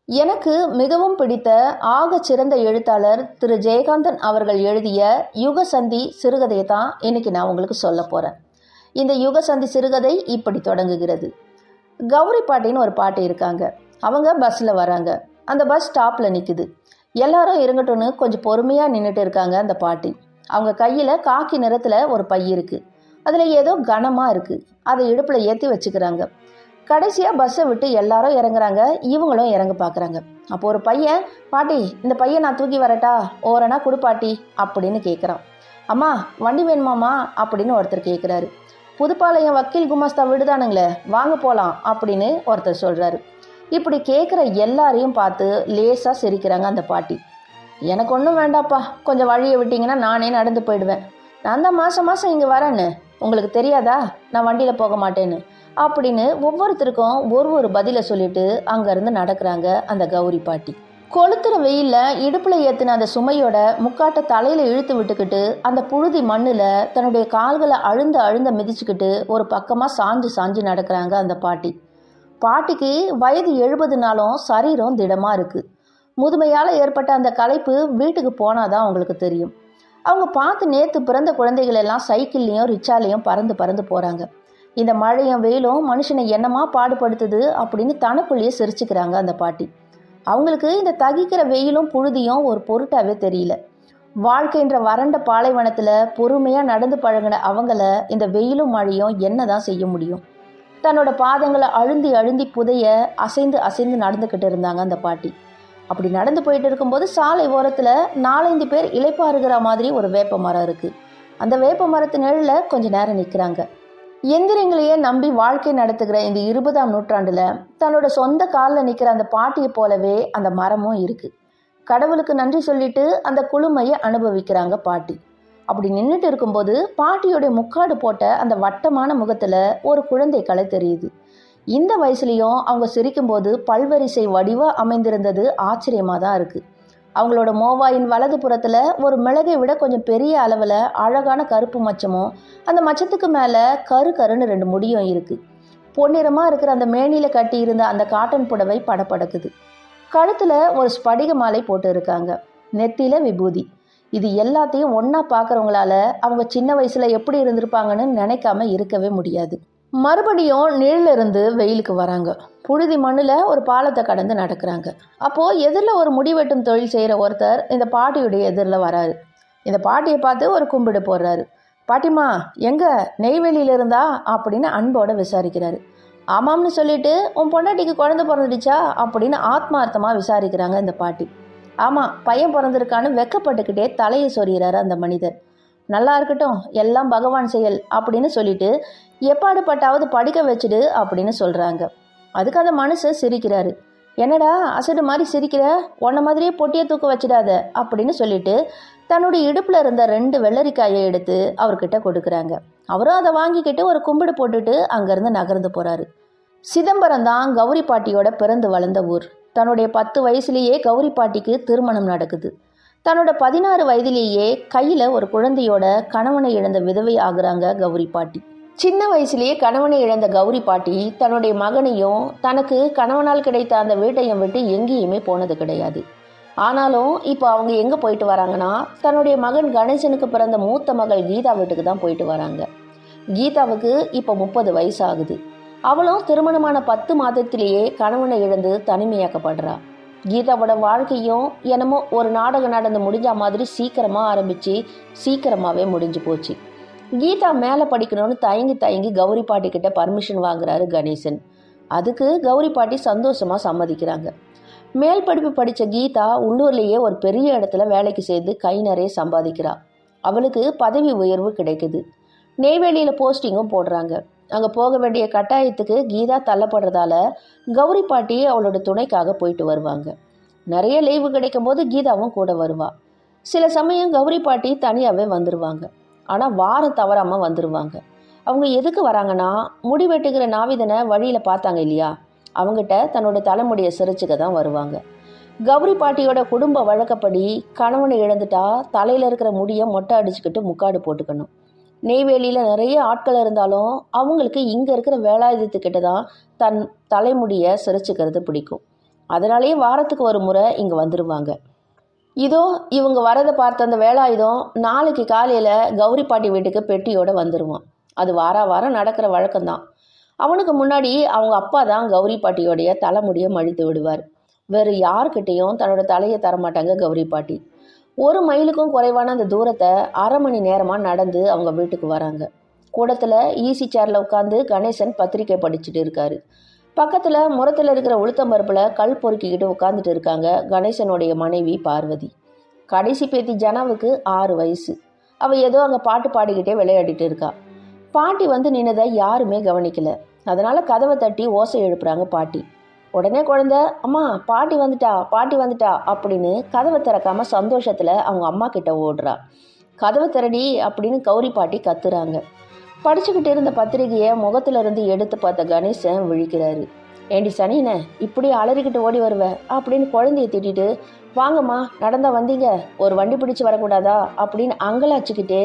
எனக்கு மிகவும் பிடித்த ஆகச் சிறந்த எழுத்தாளர் திரு ஜெயகாந்தன் அவர்கள் எழுதிய யுகசந்தி சிறுகதையை தான் இன்னைக்கு நான் உங்களுக்கு சொல்ல போகிறேன். இந்த யுகசந்தி சிறுகதை இப்படி தொடங்குகிறது. கௌரி பாட்டின்னு ஒரு பாட்டி இருக்காங்க. அவங்க பஸ்ஸில் வராங்க. அந்த பஸ் ஸ்டாப்பில் நிற்குது. எல்லாரும் இறங்கட்டும்னு கொஞ்சம் பொறுமையாக நின்றுட்டு இருக்காங்க அந்த பாட்டி. அவங்க கையில் காக்கி நிறத்தில் ஒரு பை இருக்குது. அதில் ஏதோ கனமாக இருக்குது. அதை இடுப்பில் ஏற்றி வச்சுக்கிறாங்க. கடைசியாக பஸ்ஸை விட்டு எல்லாரும் இறங்குறாங்க. இவங்களும் இறங்க பார்க்குறாங்க. அப்போ ஒரு பையன், பாட்டி இந்த பையன் நான் தூக்கி வரட்டா, ஓரனா கொடு பாட்டி அப்படின்னு கேட்குறான். அம்மா வண்டி வேணுமாம்மா அப்படின்னு ஒருத்தர் கேட்குறாரு. புதுப்பாளையம் வக்கீல் குமாஸ்தா விடுதானுங்களே, வாங்க போகலாம் அப்படின்னு ஒருத்தர் சொல்கிறாரு. இப்படி கேட்குற எல்லாரையும் பார்த்து லேசாக சிரிக்கிறாங்க அந்த பாட்டி. எனக்கு ஒன்றும் வேண்டாப்பா, கொஞ்சம் வழியை விட்டிங்கன்னா நானே நடந்து போயிடுவேன். நான் தான் மாதம் மாதம் இங்கே வரேன்னு உங்களுக்கு தெரியாதா, நான் வண்டியில் போக மாட்டேன்னு அப்படின்னு ஒவ்வொருத்தருக்கும் ஒரு பதிலை சொல்லிட்டு அங்கேருந்து நடக்கிறாங்க அந்த கௌரி பாட்டி. கொளுத்துற வெயிலில் இடுப்பில் ஏற்றின அந்த சுமையோட முக்காட்டை தலையில் இழுத்து விட்டுக்கிட்டு அந்த புழுதி மண்ணில் தன்னுடைய கால்களை அழுந்த மிதிச்சுக்கிட்டு ஒரு பக்கமாக சாஞ்சு நடக்கிறாங்க அந்த பாட்டி. பாட்டிக்கு வயது 70 சரீரம் திடமாக இருக்குது. முதுமையால் ஏற்பட்ட அந்த களைப்பு வீட்டுக்கு போனாதான் அவங்களுக்கு தெரியும். அவங்க பார்த்து நேற்று பிறந்த குழந்தைகள் எல்லாம் சைக்கிள்லேயும் ரிச்சாலையும் பறந்து போகிறாங்க. இந்த மழையும் வெயிலும் மனுஷனை என்னமா பாடுபடுத்துது அப்படின்னு தனக்குள்ளேயே சிரிச்சுக்கிறாங்க அந்த பாட்டி. அவங்களுக்கு இந்த தகிக்கிற வெயிலும் புழுதியும் ஒரு பொருட்டாவே தெரியல. வாழ்க்கைன்ற வறண்ட பாலைவனத்தில் பொறுமையாக நடந்து பழகின அவங்கள இந்த வெயிலும் மழையும் என்ன தான் செய்ய முடியும்? தன்னோட பாதங்களை அழுந்தி புதைய அசைந்து நடந்துக்கிட்டு இருந்தாங்க அந்த பாட்டி. அப்படி நடந்து போயிட்டு இருக்கும்போது சாலை ஓரத்தில் 4-5 பேர் இளைப்பாறுகிற மாதிரி ஒரு வேப்ப மரம் இருக்குது. அந்த வேப்ப மரத்து நிழலில் கொஞ்சம் நேரம் நிற்கிறாங்க. எந்திரங்களையே நம்பி வாழ்க்கை நடத்துகிற இந்த 20ஆம் நூற்றாண்டில் தன்னோட சொந்த காலில் நிற்கிற அந்த பாட்டியை போலவே அந்த மரமும் இருக்குது. கடவுளுக்கு நன்றி சொல்லிட்டு அந்த குளுமையை அனுபவிக்கிறாங்க பாட்டி. அப்படி நின்றுட்டு இருக்கும்போது பாட்டியோடைய முக்காடு போட்ட அந்த வட்டமான முகத்தில் ஒரு குழந்தை கலை தெரியுது. இந்த வயசுலேயும் அவங்க சிரிக்கும்போது பல்வரிசை வடிவாக அமைந்திருந்தது ஆச்சரியமாக தான் இருக்குது. அவங்களோட மோவாயின் வலது புறத்தில் ஒரு மிளகை விட கொஞ்சம் பெரிய அளவில் அழகான கருப்பு மச்சமும் அந்த மச்சத்துக்கு மேலே கருன்னு 2 முடியும் இருக்குது. பொன்னிறமாக இருக்கிற அந்த மேனியில் கட்டி இருந்த அந்த காட்டன் புடவை படபடக்குது. கழுத்தில் ஒரு ஸ்படிக மாலை போட்டு இருக்காங்க. நெத்தியில் விபூதி. இது எல்லாத்தையும் ஒன்றா பார்க்குறவங்களால அவங்க சின்ன வயசில் எப்படி இருந்திருப்பாங்கன்னு நினைக்காம இருக்கவே முடியாது. மறுபடியும் நிழலிருந்து வெயிலுக்கு வராங்க. புழுதி மண்ணில் ஒரு பாலத்தை கடந்து நடக்கிறாங்க. அப்போது எதிரில் ஒரு முடிவெட்டும் தொழில் செய்கிற ஒருத்தர் இந்த பாட்டியுடைய எதிரில் வராரு. இந்த பாட்டியை பார்த்து ஒரு கும்பிடு போடுறாரு. பாட்டிமா எங்கே, நெய்வேலியில் இருந்தா அப்படின்னு அன்போடு விசாரிக்கிறாரு. ஆமாம்னு சொல்லிட்டு உன் பொண்டாட்டிக்கு குழந்தை பிறந்துடுச்சா அப்படின்னு ஆத்மார்த்தமாக விசாரிக்கிறாங்க இந்த பாட்டி. ஆமாம், பையன் பிறந்திருக்கான்னு வெக்கப்பட்டுக்கிட்டே தலையை சொறிகிறாரு அந்த மனிதர். நல்லா இருக்கட்டும், எல்லாம் பகவான் செயல் அப்படின்னு சொல்லிட்டு எப்பாடுபட்டாவது படிக்க வச்சுடு அப்படின்னு சொல்கிறாங்க. அதுக்கு அந்த மனுஷன் சிரிக்கிறாரு. என்னடா அசடு மாதிரி சிரிக்கிற, உன்ன மாதிரியே பொட்டியை தூக்க வச்சிடாத அப்படின்னு சொல்லிட்டு தன்னுடைய இடுப்பில் இருந்த 2 வெள்ளரிக்காயை எடுத்து அவர்கிட்ட கொடுக்குறாங்க. அவரும் அதை வாங்கிக்கிட்டு ஒரு கும்பிடு போட்டுட்டு அங்கேருந்து நகர்ந்து போகிறாரு. சிதம்பரம் தான் கௌரி பாட்டியோட பிறந்து வளர்ந்த ஊர். தன்னுடைய 10 வயசுலேயே கௌரி பாட்டிக்கு திருமணம் நடக்குது. தன்னோட 16 வயதிலேயே கையில் ஒரு குழந்தையோட கணவனை இழந்த விதவை ஆகுறாங்க கௌரி பாட்டி. சின்ன வயசுலேயே கணவனை இழந்த கௌரி பாட்டி தன்னுடைய மகனையும் தனக்கு கணவனால் கிடைத்த அந்த வீட்டையும் விட்டு எங்கேயுமே போனது கிடையாது. ஆனாலும் இப்போ அவங்க எங்கே போயிட்டு வராங்கன்னா தன்னுடைய மகன் கணேசனுக்கு பிறந்த மூத்த மகள் கீதா வீட்டுக்கு தான் போயிட்டு வராங்க. கீதாவுக்கு இப்போ 30 வயசு ஆகுது. அவளும் திருமணமான 10 மாதத்திலேயே கணவனை இழந்து தனிமையாக்கப்படுறா. கீதாவோட வாழ்க்கையும் என்னமோ ஒரு நாடகம் நடந்து முடிஞ்ச மாதிரி சீக்கிரமாக ஆரம்பித்து சீக்கிரமாகவே முடிஞ்சு போச்சு. கீதா மேலே படிக்கணும்னு தயங்கி கௌரி பாட்டிக்கிட்ட பர்மிஷன் வாங்குறாரு கணேசன். அதுக்கு கௌரி பாட்டி சந்தோஷமாக சம்மதிக்கிறாங்க. மேல் படிப்பு படித்த கீதா உள்ளூர்லேயே ஒரு பெரிய இடத்துல வேலைக்கு சேர்ந்து கை நிறைய சம்பாதிக்கிறா. அவளுக்கு பதவி உயர்வு கிடைக்குது. நெய்வேலியில் போஸ்டிங்கும் போடுறாங்க. அங்கே போக வேண்டிய கட்டாயத்துக்கு கீதா தள்ளப்படுறதால கௌரி பாட்டி அவளோட துணைக்காக போயிட்டு வருவாங்க. நிறைய லீவு கிடைக்கும் போது கீதாவும் கூட வருவா. சில சமயம் கௌரி பாட்டி தனியாகவே வந்துடுவாங்க. ஆனால் வாரம் தவறாமல் வந்துடுவாங்க. அவங்க எதுக்கு வராங்கன்னா, முடி வெட்டுகிற நாவிதனை வழியில் பார்த்தாங்க இல்லையா, அவங்ககிட்ட தன்னோட தலைமுடியை சிரிச்சுக்க தான் வருவாங்க. கௌரி பாட்டியோட குடும்ப வழக்கப்படி கணவனை இழந்துட்டா தலையில் இருக்கிற முடியை மொட்டை அடிச்சுக்கிட்டு முக்காடு போட்டுக்கணும். நெய்வேலியில் நிறைய ஆட்கள் இருந்தாலும் அவங்களுக்கு இங்கே இருக்கிற வேலாயுதத்துக்கிட்ட தான் தன் தலைமுடியை சிரிச்சுக்கிறது பிடிக்கும். அதனாலேயே வாரத்துக்கு ஒரு முறை இங்கே வந்துடுவாங்க. இதோ இவங்க வரதை பார்த்த அந்த வேலாயுதம் நாளைக்கு காலையில் கௌரி பாட்டி வீட்டுக்கு பெட்டியோடு வந்துடுவான். அது வாரம் நடக்கிற வழக்கம்தான். அவனுக்கு முன்னாடி அவங்க அப்பா தான் கௌரி பாட்டியோடைய தலைமுடியை மழித்து விடுவார். வேறு யார்கிட்டையும் தன்னோட தலையை தரமாட்டாங்க கௌரி பாட்டி. 1 மைலுக்கும் குறைவான அந்த தூரத்தை அரை மணி நேரமாக நடந்து அவங்க வீட்டுக்கு வராங்க. கூடத்தில் ஈசி சேரில் உட்காந்து கணேசன் பத்திரிக்கை படிச்சுட்டு இருக்காரு. பக்கத்தில் முரத்தில் இருக்கிற உளுத்தம்பருப்பில் கல் பொறுக்கிக்கிட்டு உட்காந்துட்டு இருக்காங்க கணேசனுடைய மனைவி பார்வதி. கடைசி பேத்தி ஜனாவுக்கு 6 வயசு. அவள் ஏதோ அங்கே பாட்டு பாடிக்கிட்டே விளையாடிட்டு இருக்கா. பாட்டி வந்து நின்னதை யாருமே கவனிக்கல. அதனால் கதவை தட்டி ஓசை எழுப்புறாங்க பாட்டி. உடனே குழந்தை, அம்மா பாட்டி வந்துட்டா அப்படின்னு கதவை திறக்காம சந்தோஷத்தில் அவங்க அம்மா கிட்ட ஓடுறா. கதவை திறடி அப்படின்னு கௌரி பாட்டி கத்துறாங்க. படிச்சுக்கிட்டு இருந்த பத்திரிகையை முகத்துல இருந்து எடுத்து பார்த்த கணேசன் விழிக்கிறாரு. ஏண்டி சனினே, இப்படி அலறிக்கிட்டு ஓடி வருவ அப்படின்னு குழந்தைய திட்டிட்டு, வாங்கம்மா நடந்தா வந்தீங்க, ஒரு வண்டி பிடிச்சு வரக்கூடாதா அப்படின்னு அங்கலாச்சுக்கிட்டே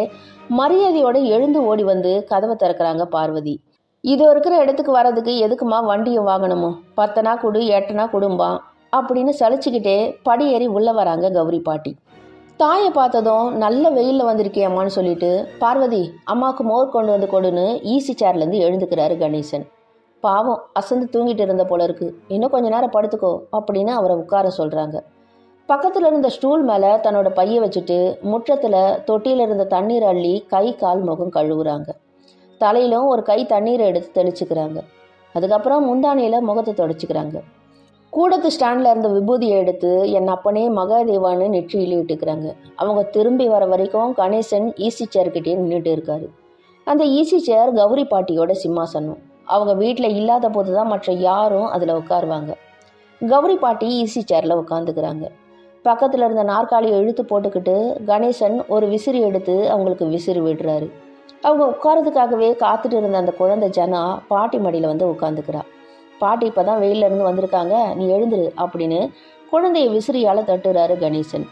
மரியாதையோட எழுந்து ஓடி வந்து கதவை திறக்கிறாங்க பார்வதி. இது இருக்கிற இடத்துக்கு வர்றதுக்கு எதுக்குமா வண்டியை வாங்கணுமோ, 10 கொடு 8 கொடும்பா அப்படின்னு சலிச்சுக்கிட்டே படியேறி உள்ள வராங்க கௌரி பாட்டி. தாயை பார்த்ததும் நல்ல வெயிலில் வந்திருக்கியம்மான்னு சொல்லிட்டு, பார்வதி அம்மாவுக்கு மோர் கொண்டு வந்து கொடுன்னு ஈசி சேர்லேருந்து எழுந்துக்கிறாரு கணேசன். பாவம் அசந்து தூங்கிட்டு இருந்த போல இருக்கு, இன்னும் கொஞ்ச நேரம் படுத்துக்கோ அப்படின்னு அவரை உட்கார சொல்கிறாங்க. பக்கத்தில் இருந்த ஸ்டூல் மேலே தன்னோட பையை வச்சுட்டு முற்றத்தில் தொட்டியில் இருந்த தண்ணீர் அள்ளி கை கால் முகம் கழுவுறாங்க. தலையிலும் ஒரு கை தண்ணீரை எடுத்து தெளிச்சுக்கிறாங்க. அதுக்கப்புறம் முந்தானையில் முகத்தை தொடச்சிக்கிறாங்க. கூடத்து ஸ்டாண்டில் இருந்த விபூதியை எடுத்து என் அப்பனே மகாதேவான்னு நெற்றியில் இட்டுக்கிறாங்க. அவங்க திரும்பி வர வரைக்கும் கணேசன் ஈசி சேர்கிட்டே நின்றுட்டு இருக்காரு. அந்த ஈசி சேர் கௌரி பாட்டியோட சிம்மாசனம். அவங்க வீட்டில் இல்லாத போது தான் மற்ற யாரும் அதில் உட்காருவாங்க. கௌரி பாட்டி ஈசி சேரில் உட்காந்துக்கிறாங்க. பக்கத்தில் இருந்த நாற்காலியை இழுத்து போட்டுக்கிட்டு கணேசன் ஒரு விசிறி எடுத்து அவங்களுக்கு விசிறி விடுறாரு. அவங்க உட்காரதுக்காகவே காத்துட்டு இருந்த அந்த குழந்தை ஜனா பாட்டி மடியில் வந்து உட்காந்துக்கிறா. பாட்டி இப்போ தான் வெயிலேருந்து வந்திருக்காங்க, நீ எழுந்துரு அப்படின்னு குழந்தைய விசிறியால் தட்டுறாரு கணேசன்.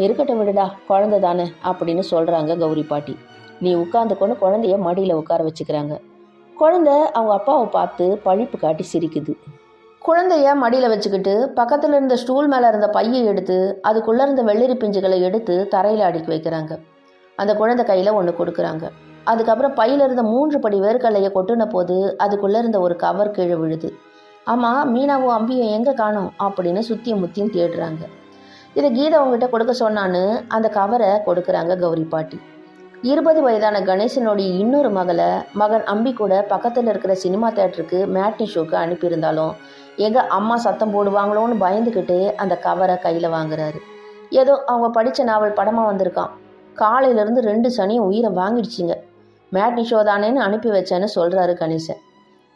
இருக்கட்டும் விடுடா, குழந்தை தானே அப்படின்னு சொல்கிறாங்க கௌரி பாட்டி. நீ உட்காந்துக்கொண்டு குழந்தைய மடியில் உட்கார வச்சுக்கிறாங்க. குழந்தை அவங்க அப்பாவை பார்த்து பழிப்பு காட்டி சிரிக்குது. குழந்தைய மடியில் வச்சுக்கிட்டு பக்கத்தில் இருந்த ஸ்டூல் மேலே இருந்த பையை எடுத்து அதுக்குள்ளே இருந்த வெள்ளரி பிஞ்சுகளை எடுத்து தரையில் அடுக்கி வைக்கிறாங்க. அந்த குழந்தை கையில் ஒன்று கொடுக்குறாங்க. அதுக்கப்புறம் பையில் இருந்த 3 படி வேர்க்கல்லையை கொட்டுன போது அதுக்குள்ளே இருந்த ஒரு கவர் கீழே விழுது. ஆமாம், மீனாவும் அம்பியும் எங்கே காணோம் அப்படின்னு சுற்றியும் முத்தியும் தேடுறாங்க. இதை கீதா அவங்ககிட்ட கொடுக்க சொன்னான்னு அந்த கவரை கொடுக்குறாங்க கௌரி பாட்டி. 20 வயதான கணேசனுடைய இன்னொரு மகன் அம்பி கூட பக்கத்தில் இருக்கிற சினிமா தேட்டருக்கு மேட்னி ஷோக்கு அனுப்பியிருந்தாலும் எங்கே அம்மா சத்தம் போடுவாங்களோன்னு பயந்துக்கிட்டு அந்த கவரை கையில் வாங்குறாரு. ஏதோ அவங்க படித்த நாவல் படமாக வந்திருக்கான். காலையிலேருந்து 2 சனியும் உயிரை வாங்கிடுச்சிங்க. மேட்னி ஷோ தானேன்னு அனுப்பி வச்சேன்னு சொல்கிறாரு கணேசன்.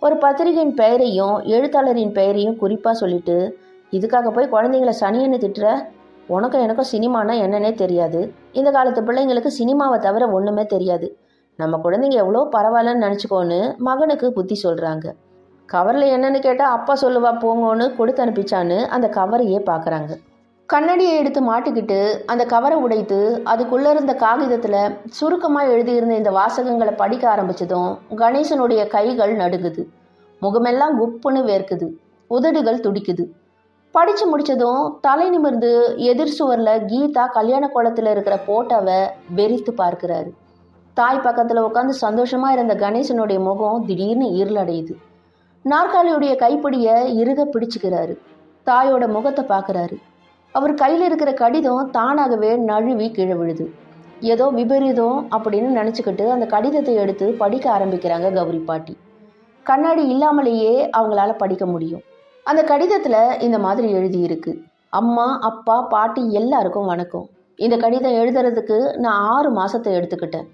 ஒரு பத்திரிகையின் பெயரையும் எழுத்தாளரின் பெயரையும் குறிப்பாக சொல்லிட்டு, இதுக்காக போய் குழந்தைங்கள சனியன்னு திட்டுற, உனக்கும் எனக்கும் சினிமானா என்னன்னே தெரியாது, இந்த காலத்து பிள்ளைங்களுக்கு சினிமாவை தவிர ஒன்றுமே தெரியாது, நம்ம குழந்தைங்க எவ்வளோ பரவாயில்லன்னு நினச்சிக்கோன்னு மகனுக்கு புத்தி சொல்கிறாங்க. கவரில் என்னன்னு கேட்டால் அப்பா சொல்லுவா போங்கன்னு கொடுத்து அனுப்பிச்சான்னு அந்த கவரையே பார்க்குறாங்க. கண்ணடியை எடுத்து மாட்டிக்கிட்டு அந்த கவரை உடைத்து அதுக்குள்ளே இருந்த காகிதத்தில் சுருக்கமாக எழுதியிருந்த இந்த வாசகங்களை படிக்க ஆரம்பித்ததும் கணேசனுடைய கைகள் நடுங்குது. முகமெல்லாம் குப்புன்னு வேர்க்குது. உதடுகள் துடிக்குது. படித்து முடித்ததும் தலை நிமிர்ந்து எதிர் சுவரில் கீதா கல்யாண கோலத்தில் இருக்கிற போட்டோவை வெறித்து பார்க்குறாரு. தாய் பக்கத்தில் உட்காந்து சந்தோஷமாக இருந்த கணேசனுடைய முகம் திடீர்னு இருளடையுது. நாற்காலியுடைய கைப்பிடியை இறுக பிடிச்சுக்கிறாரு. தாயோட முகத்தை பார்க்குறாரு. அவர் கையில் இருக்கிற கடிதம் தானாகவே நழுவி கீழே விழுது. ஏதோ விபரீதம் அப்படின்னு நினச்சிக்கிட்டு அந்த கடிதத்தை எடுத்து படிக்க ஆரம்பிக்கிறாங்க கௌரி பாட்டி. கண்ணாடி இல்லாமலேயே அவங்களால படிக்க முடியும். அந்த கடிதத்தில் இந்த மாதிரி எழுதியிருக்கு: அம்மா, அப்பா, பாட்டி எல்லாருக்கும் வணக்கம். இந்த கடிதம் எழுதுறதுக்கு நான் 6 மாதத்தை எடுத்துக்கிட்டேன்.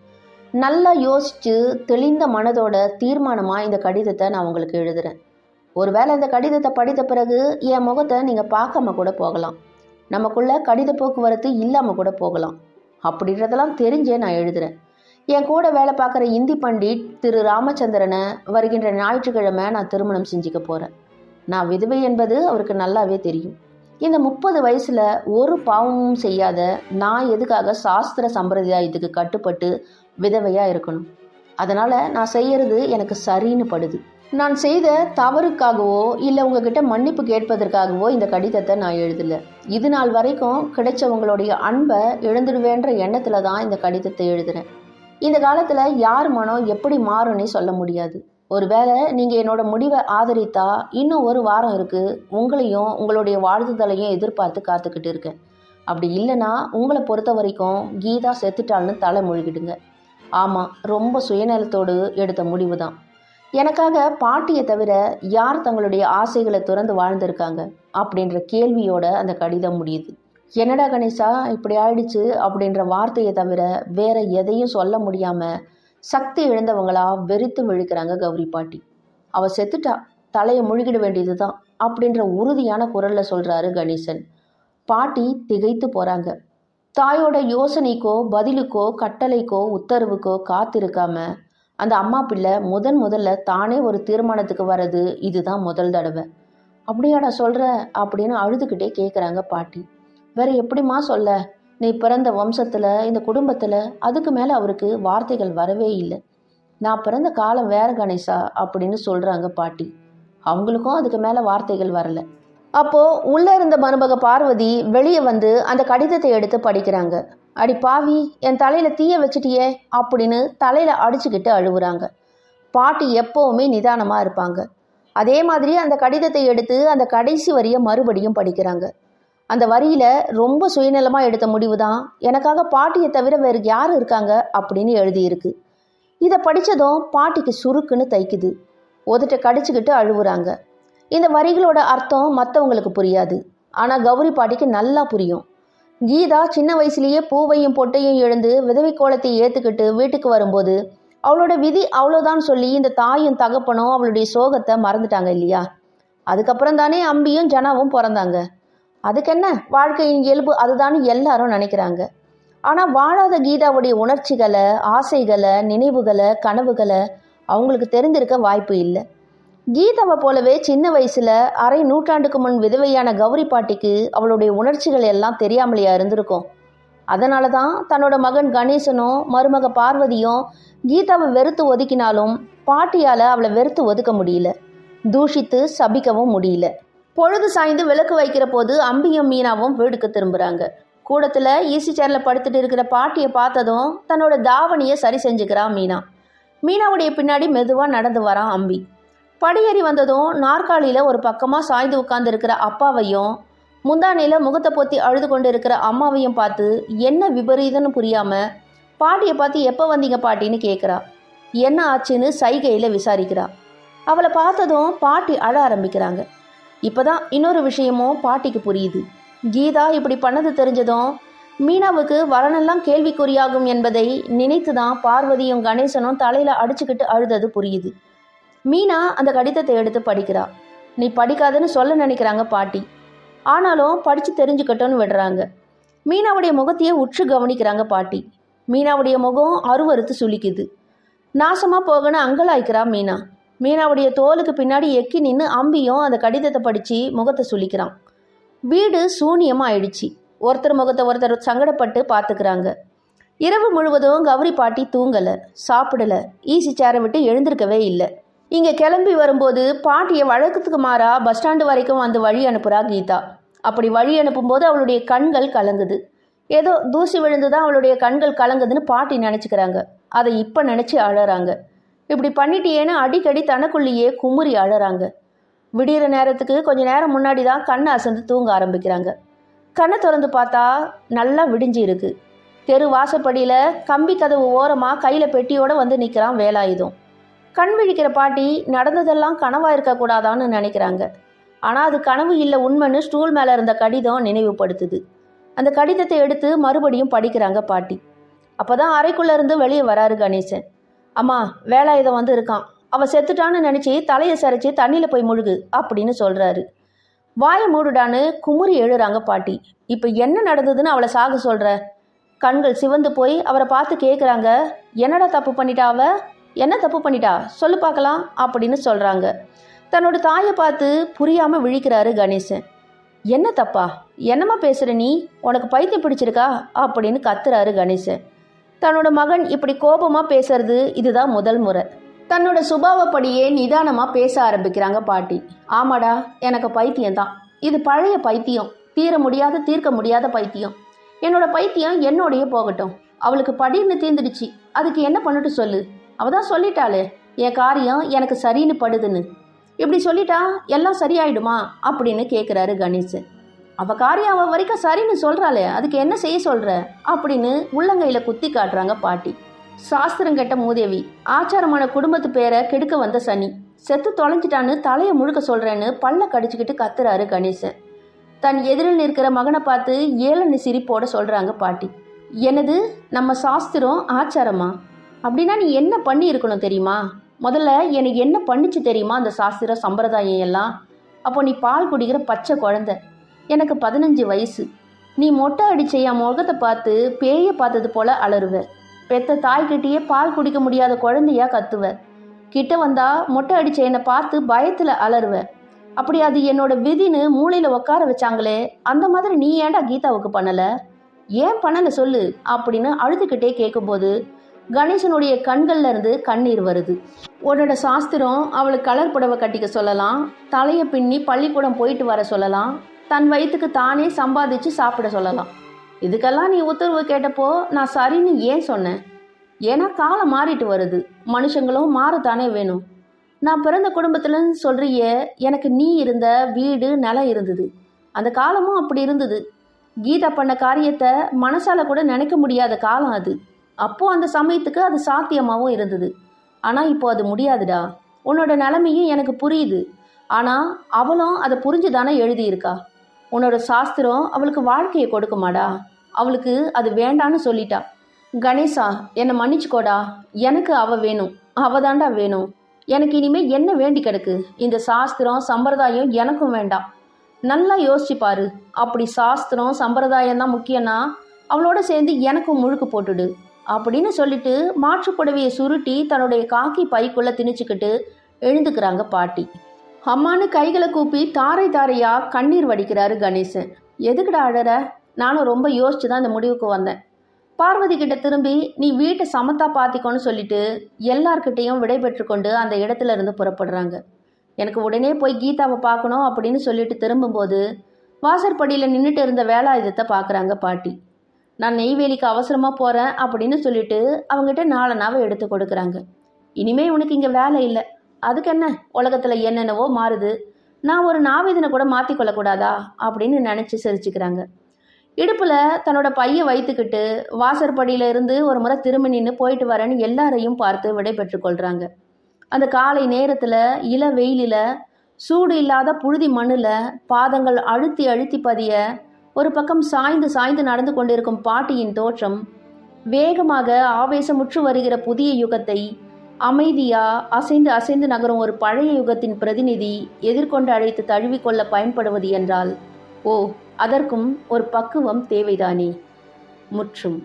நல்லா யோசித்து தெளிந்த மனதோட தீர்மானமாக இந்த கடிதத்தை நான் உங்களுக்கு எழுதுகிறேன். ஒருவேளை இந்த கடிதத்தை படித்த பிறகு என் முகத்தை நீங்கள் பார்க்காம கூட போகலாம். நமக்குள்ள கடித போக்குவரத்து இல்லாமல் கூட போகலாம். அப்படின்றதெல்லாம் தெரிஞ்சே நான் எழுதுகிறேன். என் கூட வேலை பார்க்குற இந்தி பண்டிட் திரு ராமச்சந்திரனை வருகின்ற ஞாயிற்றுக்கிழமை நான் திருமணம் செஞ்சுக்க போகிறேன். நான் விதவை என்பது அவருக்கு நல்லாவே தெரியும். இந்த 30 வயசில் ஒரு பாவமும் செய்யாத நான் எதுக்காக சாஸ்திர சம்பிரதாயத்துக்கு கட்டுப்பட்டு விதவையாக இருக்கணும்? அதனால் நான் செய்கிறது எனக்கு சரின்னு படுது. நான் செய்த தவறுக்காகவோ இல்லை உங்ககிட்ட மன்னிப்பு கேட்பதற்காகவோ இந்த கடிதத்தை நான் எழுதலை. இது நாள் வரைக்கும் கிடைச்சவங்களுடைய அன்பை எழுந்துடுவேன்ற எண்ணத்தில் தான் இந்த கடிதத்தை எழுதுகிறேன். இந்த காலத்தில் யார் மனம் எப்படி மாறும்னே சொல்ல முடியாது. ஒருவேளை நீங்கள் என்னோட முடிவை ஆதரித்தா இன்னும் ஒரு வாரம் இருக்குது, உங்களையும் உங்களுடைய வாழ்த்துதலையும் எதிர்பார்த்து காத்துக்கிட்டு இருக்கேன். அப்படி இல்லைன்னா உங்களை பொறுத்த வரைக்கும் கீதா செத்துட்டாள்னு தலை முழுகிடுங்க. ஆமாம், ரொம்ப சுயநலத்தோடு எடுத்த முடிவு தான். எனக்காக பாட்டியை தவிர யார் தங்களுடைய ஆசைகளை துறந்து வாழ்ந்திருக்காங்க அப்படின்ற கேள்வியோட அந்த கடிதம் முடியுது. என்னடா கணேசா இப்படி ஆயிடுச்சு அப்படின்ற வார்த்தையை தவிர வேற எதையும் சொல்ல முடியாமல் சக்தி இழந்தவங்களா வெறித்து விழுக்கிறாங்க கௌரி பாட்டி. அவள் செத்துட்டா, தலையை முழுகிட வேண்டியது தான் அப்படின்ற உறுதியான குரலில் சொல்கிறாரு கணேசன். பாட்டி திகைத்து போகிறாங்க. தாயோட யோசனைக்கோ பதிலுக்கோ கட்டளைக்கோ உத்தரவுக்கோ காத்திருக்காம அந்த அம்மா பிள்ளை முதல்ல தானே ஒரு தீர்மானத்துக்கு வர்றது இதுதான் முதல் தடவை. அப்படியாடா சொல்கிற அப்படின்னு அழுதுகிட்டே கேட்குறாங்க பாட்டி. வேற எப்படிமா சொல்ல, நீ பிறந்த வம்சத்தில் இந்த குடும்பத்தில் அதுக்கு மேலே அவருக்கு வார்த்தைகள் வரவே இல்லை. நான் பிறந்த காலம் வேற கணேசா அப்படின்னு சொல்கிறாங்க பாட்டி. அவங்களுக்கும் அதுக்கு மேலே வார்த்தைகள் வரலை. அப்போது உள்ளே இருந்த மருமக பார்வதி வெளியே வந்து அந்த கடிதத்தை எடுத்து படிக்கிறாங்க. அடி பாவி, என் தலையில் தீய வச்சுட்டியே அப்படின்னு தலையில் அடிச்சுக்கிட்டு அழுவுறாங்க. பாட்டி எப்போவுமே நிதானமாக இருப்பாங்க. அதே மாதிரி அந்த கடிதத்தை எடுத்து அந்த கடைசி வரியை மறுபடியும் படிக்கிறாங்க. அந்த வரியில் ரொம்ப சுயநலமாக எடுத்த முடிவு தான், எனக்காக பாட்டியை தவிர வேறு யார் இருக்காங்க அப்படின்னு எழுதியிருக்கு. இதை படித்ததும் பாட்டிக்கு சுருக்குன்னு தைக்குது. உதட்ட கடிச்சுக்கிட்டு அழுவுறாங்க. இந்த வரிகளோட அர்த்தம் மற்றவங்களுக்கு புரியாது, ஆனால் கௌரி பாட்டிக்கு நல்லா புரியும். கீதா சின்ன வயசுலேயே பூவையும் பொட்டையும் எழுந்து விதவை கோலத்தை ஏற்றுக்கிட்டு வீட்டுக்கு வரும்போது அவளோட விதி அவ்வளோதான் சொல்லி இந்த தாயும் தகப்பனும் அவளுடைய சோகத்தை மறந்துட்டாங்க இல்லையா? அதுக்கப்புறம் தானே அம்பியும் ஜனாவும் பிறந்தாங்க. அதுக்கென்ன, வாழ்க்கையின் இயல்பு அதுதான் எல்லாரும் நினைக்கிறாங்க. ஆனால் வாழாத கீதாவுடைய உணர்ச்சிகளை, ஆசைகளை, நினைவுகளை, கனவுகளை அவங்களுக்கு தெரிந்திருக்க வாய்ப்பு இல்லை. கீதாவை போலவே சின்ன வயசில் அரை நூற்றாண்டுக்கு முன் விதவையான கௌரி பாட்டிக்கு அவளுடைய உணர்ச்சிகள் எல்லாம் தெரியாமலையா இருந்திருக்கும். அதனால தான் தன்னோட மகன் கணேசனும் மருமக பார்வதியும் கீதாவை வெறுத்து ஒதுக்கினாலும் பாட்டியால் அவளை வெறுத்து ஒதுக்க முடியல, தூஷித்து சபிக்கவும் முடியல. பொழுது சாய்ந்து விளக்கு வைக்கிற போது அம்பியும் மீனாவும் வீடுக்கு திரும்புகிறாங்க. கூடத்தில் ஈசி சேரில் படுத்துட்டு இருக்கிற பாட்டியை பார்த்ததும் தன்னோட தாவணியை சரி செஞ்சுக்கிறான் மீனா. மீனாவுடைய பின்னாடி மெதுவாக நடந்து வரான் அம்பி. படியேறி வந்ததும் நாற்காலியில் ஒரு பக்கமாக சாய்ந்து உட்கார்ந்து இருக்கிற அப்பாவையும் முந்தானையில் முகத்தை பொத்தி அழுது கொண்டு இருக்கிற அம்மாவையும் பார்த்து என்ன விபரீதம்னு புரியாமல் பாட்டியை பார்த்து எப்போ வந்தீங்க பாட்டின்னு கேட்குறா. என்ன ஆச்சுன்னு சைகையில் விசாரிக்கிறா. அவளை பார்த்ததும் பாட்டி அழ ஆரம்பிக்கிறாங்க. இப்போ தான் இன்னொரு விஷயமும் பாட்டிக்கு புரியுது. கீதா இப்படி பண்ணது தெரிஞ்சதும் மீனாவுக்கு வரனெல்லாம் கேள்விக்குறியாகும் என்பதை நினைத்து தான் பார்வதியும் கணேசனும் தலையில் அடிச்சுக்கிட்டு அழுதது புரியுது. மீனா அந்த கடிதத்தை எடுத்து படிக்கிறா. நீ படிக்காதுன்னு சொல்ல நினைக்கிறாங்க பாட்டி, ஆனாலும் படித்து தெரிஞ்சுக்கட்டும்னு விடுறாங்க. மீனாவுடைய முகத்தையே உற்று கவனிக்கிறாங்க பாட்டி. மீனாவுடைய முகம் அருவறுத்து சுளிக்குது. நாசமாக போகணும் அங்கலாய்க்கிறா மீனா. மீனாவுடைய தோலுக்கு பின்னாடி எக்கி நின்று அம்பியும் அந்த கடிதத்தை படித்து முகத்தை சுளிக்கிறான். வீடு சூனியமாக ஆயிடுச்சு. ஒருத்தர் முகத்தை ஒருத்தர் சங்கடப்பட்டு பார்த்துக்கிறாங்க. இரவு முழுவதும் கௌரி பாட்டி தூங்கலை, சாப்பிடலை, ஈசி சேரை விட்டு எழுந்திருக்கவே இல்லை. இங்கே கிளம்பி வரும்போது பாட்டியை வழக்கத்துக்கு மாறா பஸ் ஸ்டாண்டு வரைக்கும் வந்து வழி அனுப்புகிறா கீதா. அப்படி வழி அனுப்பும்போது அவளுடைய கண்கள் கலங்குது. ஏதோ தூசி விழுந்து தான் அவளுடைய கண்கள் கலங்குதுன்னு பாட்டி நினச்சிக்கிறாங்க. அதை இப்போ நினச்சி அழறாங்க. இப்படி பண்ணிட்டியேன்னு அடிக்கடி தனக்குள்ளேயே குமுறி அழறாங்க. விடிகிற நேரத்துக்கு கொஞ்சம் நேரம் முன்னாடி தான் கண்ணை அசந்து தூங்க ஆரம்பிக்கிறாங்க. கண்ணை திறந்து பார்த்தா நல்லா விடிஞ்சு இருக்கு. தெரு வாசப்படியில் கம்பி கதவு ஓரமாக கையில் பெட்டியோடு வந்து நிற்கிறான் வேலாயுதம். கண் விழிக்கிற பாட்டி நடந்ததெல்லாம் கனவாக இருக்கக்கூடாதான்னு நினைக்கிறாங்க. ஆனால் அது கனவு இல்லை, உண்மைன்னு ஸ்டூல் மேலே இருந்த கடிதம் நினைவுபடுத்துது. அந்த கடிதத்தை எடுத்து மறுபடியும் படிக்கிறாங்க பாட்டி. அப்போ தான் அறைக்குள்ளே இருந்து வெளியே வராரு கணேசன். அம்மா, வேலாயுதம் வந்து இருக்கான், அவள் செத்துட்டான்னு நினச்சி தலையை சரிச்சு தண்ணியில் போய் முழுகு அப்படின்னு சொல்கிறாரு. வாயை மூடுடான்னு குமுறி எழுறாங்க பாட்டி. இப்போ என்ன நடந்ததுன்னு அவளை சாக சொல்கிற? கண்கள் சிவந்து போய் அவரை பார்த்து கேட்குறாங்க. என்னடா தப்பு பண்ணிட்டா அவ? என்ன தப்பு பண்ணிட்டா சொல்லு பார்க்கலாம் அப்படின்னு சொல்கிறாங்க. தன்னோட தாயை பார்த்து புரியாமல் விழிக்கிறாரு கணேசன். என்ன தப்பா? என்னம்மா பேசுகிற நீ? உனக்கு பைத்தியம் பிடிச்சிருக்கா அப்படின்னு கத்துறாரு கணேசன். தன்னோட மகன் இப்படி கோபமாக பேசுறது இதுதான் முதல் முறை. தன்னோட சுபாவப்படியே நிதானமாக பேச ஆரம்பிக்கிறாங்க பாட்டி. ஆமாடா, எனக்கு பைத்தியம்தான். இது பழைய பைத்தியம், தீர முடியாத தீர்க்க முடியாத பைத்தியம். என்னோட பைத்தியம் என்னோடையே போகட்டும். அவளுக்கு படின்னு தீர்ந்துடுச்சு, அதுக்கு என்ன பண்ணட்டும் சொல்லு. அவள் தான் சொல்லிட்டாளே என் காரியம் எனக்கு சரின்னு படுதுன்னு. இப்படி சொல்லிட்டா எல்லாம் சரியாயிடுமா அப்படின்னு கேட்குறாரு கணேசன். அவள் காரியம் அவள் வரைக்கும் சரின்னு சொல்கிறாளே, அதுக்கு என்ன செய்ய சொல்கிற அப்படின்னு உள்ளங்கையில் குத்தி காட்டுறாங்க பாட்டி. சாஸ்திரம் கெட்ட மூதேவி, ஆச்சாரமான குடும்பத்து பேரை கெடுக்க வந்த சனி, செத்து தொலைஞ்சிட்டான்னு தலையை முழுக்க சொல்கிறேன்னு பல்ல கடிச்சுக்கிட்டு கத்துறாரு கணேசன். தன் எதிரில் நிற்கிற மகனை பார்த்து ஏளன சிரிப்போட சொல்கிறாங்க பாட்டி. எனது நம்ம சாஸ்திரம் ஆச்சாரமா? அப்படின்னா நீ என்ன பண்ணி இருக்கணும் தெரியுமா? முதல்ல எனக்கு என்ன பண்ணிச்சு தெரியுமா அந்த சாஸ்திர சம்பிரதாயம் எல்லாம்? அப்போ நீ பால் குடிக்கிற பச்சை குழந்தை, எனக்கு 15 வயசு. நீ மொட்டை அடிச்ச என் முகத்தை பார்த்து பேயை பார்த்தது போல அலறுவ. பெத்த தாய்கிட்டேயே பால் குடிக்க முடியாத குழந்தையா கத்துவ. கிட்ட வந்தா மொட்டை அடிச்ச என்னை பார்த்து பயத்தில் அலறுவ. அப்படி அது என்னோட விதின்னு மூளையில் உட்கார வச்சாங்களே, அந்த மாதிரி நீ ஏன்டா கீதாவுக்கு பண்ணலை? ஏன் பண்ணலை சொல்லு அப்படின்னு அழுதுகிட்டே கேட்கும்போது கணேசனுடைய கண்கள்ல இருந்து கண்ணீர் வருது. உன்னோட சாஸ்திரம் அவளுக்கு கலர் புடவை கட்டிக்க சொல்லலாம், தலையை பின்னி பள்ளிக்கூடம் போயிட்டு வர சொல்லலாம், தன் வயிற்றுக்கு தானே சம்பாதிச்சு சாப்பிட சொல்லலாம். இதுக்கெல்லாம் நீ உத்தரவு கேட்டப்போ நான் சரின்னு ஏன் சொன்னேன்? ஏன்னா காலம் மாறிட்டு வருது, மனுஷங்களும் மாறத்தானே வேணும். நான் பிறந்த குடும்பத்துலன்னு சொல்றிய, எனக்கு நீ இருந்த வீடு நிலம் இருந்தது, அந்த காலமும் அப்படி இருந்தது. கீதா பண்ண காரியத்தை மனசால கூட நினைக்க முடியாத காலம் அது. அப்போ அந்த சமயத்துக்கு அது சாத்தியமாகவும் இருந்தது. ஆனால் இப்போ அது முடியாதுடா. உன்னோட நிலைமையும் எனக்கு புரியுது. ஆனால் அவளும் அதை புரிஞ்சுதானே எழுதியிருக்கா. உன்னோட சாஸ்திரம் அவளுக்கு வாழ்க்கையை கொடுக்குமாடா? அவளுக்கு அது வேண்டான்னு சொல்லிட்டா. கணேசா, என்னை மன்னிச்சுக்கோடா. எனக்கு அவள் வேணும், அவள் தாண்டா வேணும். எனக்கு இனிமேல் என்ன வேண்டி கிடக்கு? இந்த சாஸ்திரம் சம்பிரதாயம் எனக்கும் வேண்டாம். நல்லா யோசிச்சு பாரு. அப்படி சாஸ்திரம் சம்பிரதாயம் தான் முக்கியம்னா அவளோட சேர்ந்து எனக்கும் முழுக்கு போட்டுடு அப்படின்னு சொல்லிட்டு மாற்று புடவையை சுருட்டி தன்னுடைய காக்கி பைக்குள்ளே திணிச்சுக்கிட்டு எழுந்துக்கிறாங்க பாட்டி. அம்மானு கைகளை கூப்பி தாரை தாரையா கண்ணீர் வடிக்கிறாரு கணேசன். எதுக்குடா அழற? நானும் ரொம்ப யோசிச்சு தான் இந்த முடிவுக்கு வந்தேன். பார்வதி கிட்ட திரும்பி நீ வீட்டை சமத்தா பார்த்திக்கோன்னு சொல்லிட்டு எல்லார்கிட்டையும் விடை பெற்று கொண்டு அந்த இடத்துல இருந்து புறப்படுறாங்க. எனக்கு உடனே போய் கீதாவை பார்க்கணும் அப்படின்னு சொல்லிட்டு திரும்பும்போது வாசற்படியில் நின்றுட்டு இருந்த வேலாயுதத்தை பார்க்குறாங்க பாட்டி. நான் நெய்வேலிக்கு அவசரமாக போகிறேன் அப்படின்னு சொல்லிட்டு அவங்ககிட்ட 4 நாவை எடுத்து கொடுக்குறாங்க. இனிமே உனக்கு இங்கே வேலை இல்லை. அதுக்கு என்ன, உலகத்தில் என்னென்னவோ மாறுது, நான் ஒரு நாவேதனை கூட மாற்றிக்கொள்ளக்கூடாதா அப்படின்னு நினச்சி சிரிச்சுக்கிறாங்க. இடுப்பில் தன்னோட பையை வைத்துக்கிட்டு வாசற்படியில் இருந்து ஒரு முறை திரும்பி நின்று போயிட்டு வரேன்னு எல்லாரையும் பார்த்து விடை பெற்றுக்கொள்கிறாங்க. அந்த காலை நேரத்தில் இள வெயிலில் சூடு இல்லாத புழுதி மண்ணில் பாதங்கள் அழுத்தி அழுத்தி பதிய ஒரு பக்கம் சாய்ந்து சாய்ந்து நடந்து கொண்டிருக்கும் பாட்டியின் தோற்றம் வேகமாக ஆவேசமுற்று வருகிற புதிய யுகத்தை அமைதியா அசைந்து அசைந்து நகரும் ஒரு பழைய யுகத்தின் பிரதிநிதி எதிர்கொண்டு அழைத்து தழுவிக்கொள்ள பயன்படுவது என்றால், ஓ, அதற்கும் ஒரு பக்குவம் தேவைதானே? முற்றும்.